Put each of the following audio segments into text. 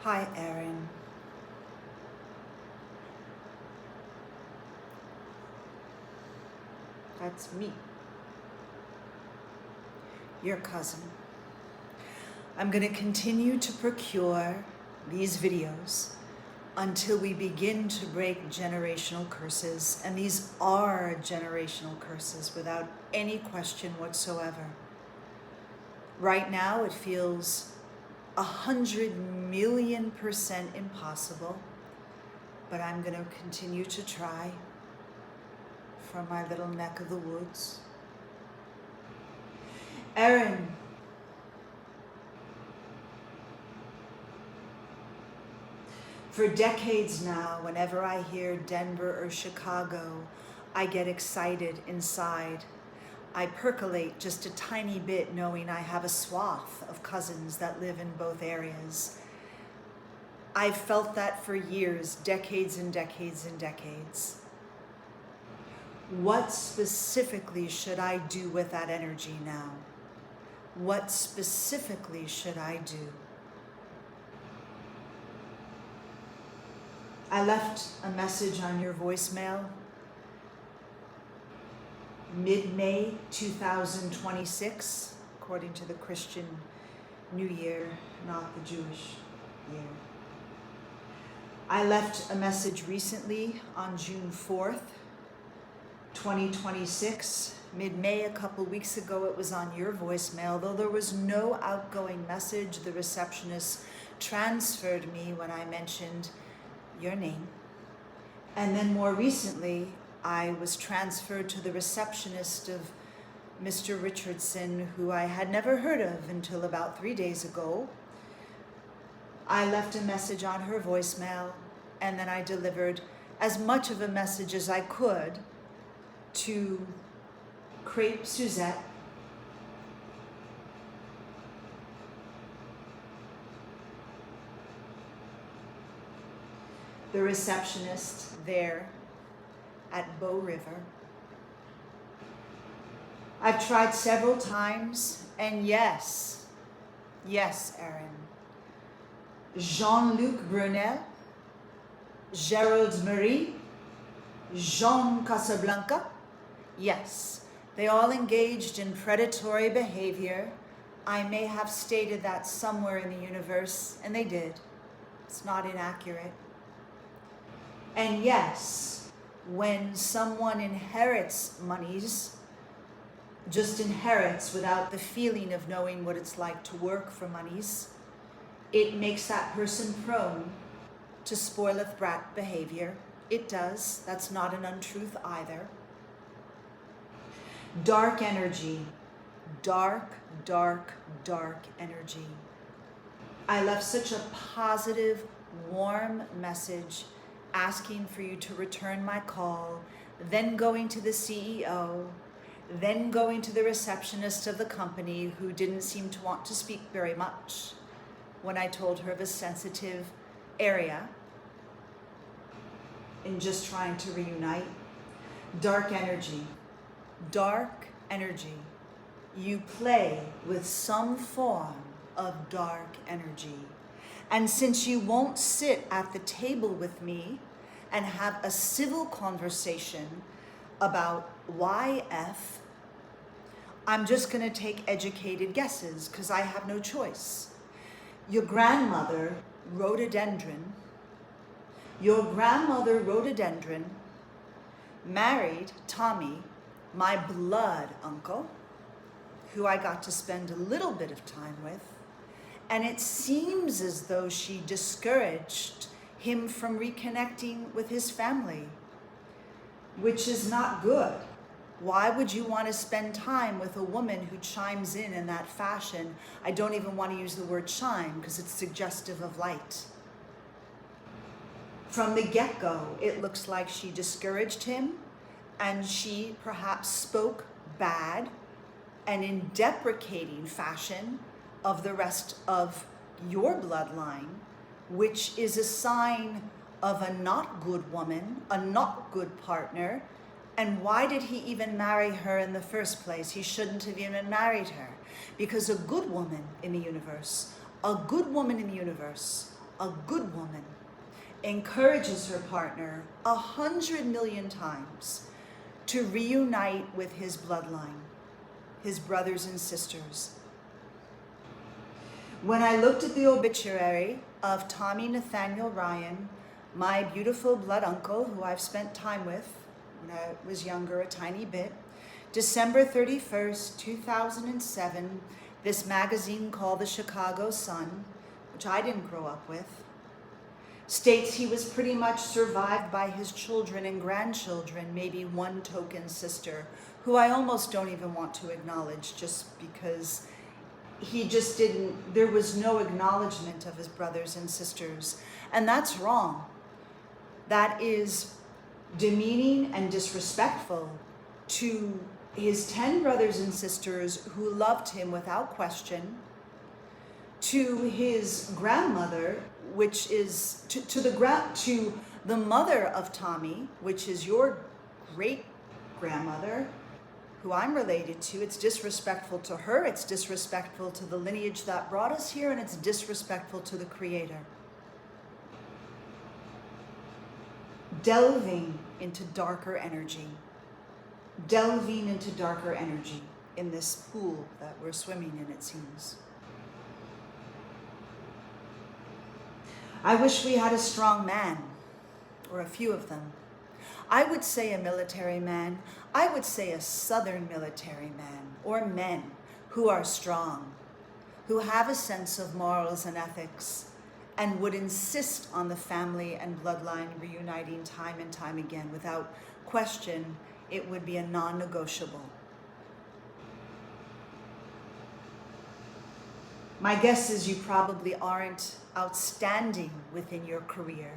Hi, Erin. That's me, your cousin. I'm going to continue to procure these videos until we begin to break generational curses, and these are generational curses without any question whatsoever. Right now, it feels 100,000,000% impossible, but I'm going to continue to try from my little neck of the woods. Erin, for decades now, whenever I hear Denver or Chicago, I get excited inside. I percolate just a tiny bit knowing I have a swath of cousins that live in both areas. I've felt that for years, decades and decades and decades. What specifically should I do with that energy now? What specifically should I do? I left a message on your voicemail mid-May 2026, according to the Christian New Year, not the Jewish year. I left a message recently on June 4th, 2026. Mid-May, a couple weeks ago, it was on your voicemail. Though there was no outgoing message, the receptionist transferred me when I mentioned your name. And then more recently, I was transferred to the receptionist of Mr. Richardson, who I had never heard of until about 3 days ago. I left a message on her voicemail, and then I delivered as much of a message as I could to Crepe Suzette, the receptionist there at Bow River. I've tried several times, and yes, Erin. Jean-Luc Brunel, Gerald Marie, Jean Casablanca, yes, they all engaged in predatory behavior. I may have stated that somewhere in the universe, and they did. It's not inaccurate. And yes, when someone inherits monies, just inherits without the feeling of knowing what it's like to work for monies, it makes that person prone to spoileth brat behavior. It does. That's not an untruth either. Dark energy. Dark, dark, dark energy. I left such a positive, warm message asking for you to return my call, then going to the CEO, then going to the receptionist of the company, who didn't seem to want to speak very much when I told her of a sensitive area in just trying to reunite. Dark energy. Dark energy. You play with some form of dark energy. And since you won't sit at the table with me and have a civil conversation about YF, I'm just going to take educated guesses because I have no choice. Your grandmother, rhododendron, married Tommy, my blood uncle, who I got to spend a little bit of time with. And it seems as though she discouraged him from reconnecting with his family, which is not good. Why would you want to spend time with a woman who chimes in that fashion? I don't even want to use the word chime because it's suggestive of light. From the get-go, it looks like she discouraged him, and she perhaps spoke bad and in deprecating fashion of the rest of your bloodline, which is a sign of a not good woman, a not good partner. And why did he even marry her in the first place? He shouldn't have even married her, because a good woman in the universe a good woman, encourages her partner 100 million times to reunite with his bloodline, his brothers and sisters. When I looked at the obituary of Tommy Nathaniel Ryan, my beautiful blood uncle, who I've spent time with when I was younger a tiny bit, December 31st, 2007, this magazine called the Chicago Sun, which I didn't grow up with, states he was pretty much survived by his children and grandchildren, maybe one token sister, who I almost don't even want to acknowledge just because he just didn't, there was no acknowledgement of his brothers and sisters. And that's wrong. That is demeaning and disrespectful to his 10 brothers and sisters who loved him without question, to his grandmother, which is to the mother of Tommy, which is your great grandmother, who I'm related to. It's disrespectful to her, it's disrespectful to the lineage that brought us here, and it's disrespectful to the Creator. Delving into darker energy in this pool that we're swimming in, it seems. I wish we had a strong man, or a few of them. I would say a military man. I would say a Southern military man, or men who are strong, who have a sense of morals and ethics, and would insist on the family and bloodline reuniting time and time again. Without question, it would be a non-negotiable. My guess is you probably aren't outstanding within your career,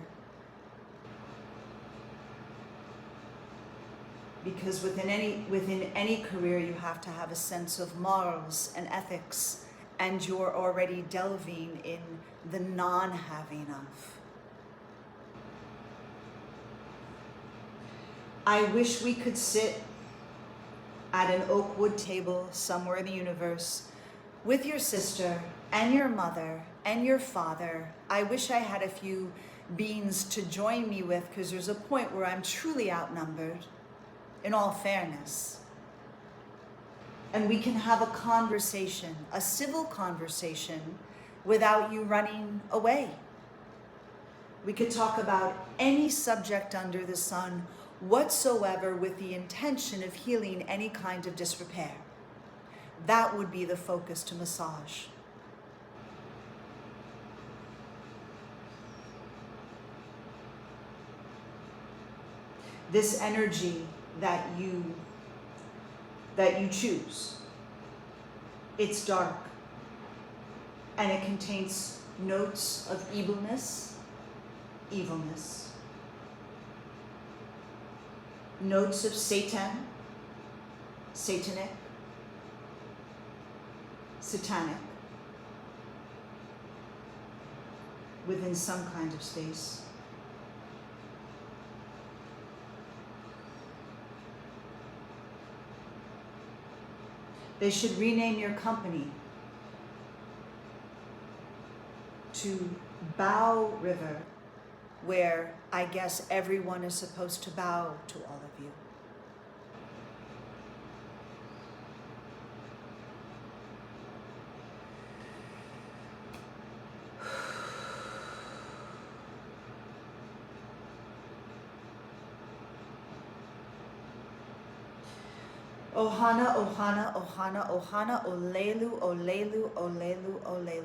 because within any career you have to have a sense of morals and ethics, and you're already delving in the non-having of. I wish we could sit at an oak wood table somewhere in the universe with your sister and your mother and your father. I wish I had a few beings to join me with, because there's a point where I'm truly outnumbered, in all fairness. And we can have a conversation, a civil conversation, without you running away. We could talk about any subject under the sun whatsoever with the intention of healing any kind of disrepair. That would be the focus to massage. This energy that you choose, it's dark, and it contains notes of evilness, notes of Satan, satanic, within some kind of space. They should rename your company to Bow River, where I guess everyone is supposed to bow to all of you. Ohana, Ohana, Ohana, Ohana, Olelu, Olelu, Olelu, Olelu.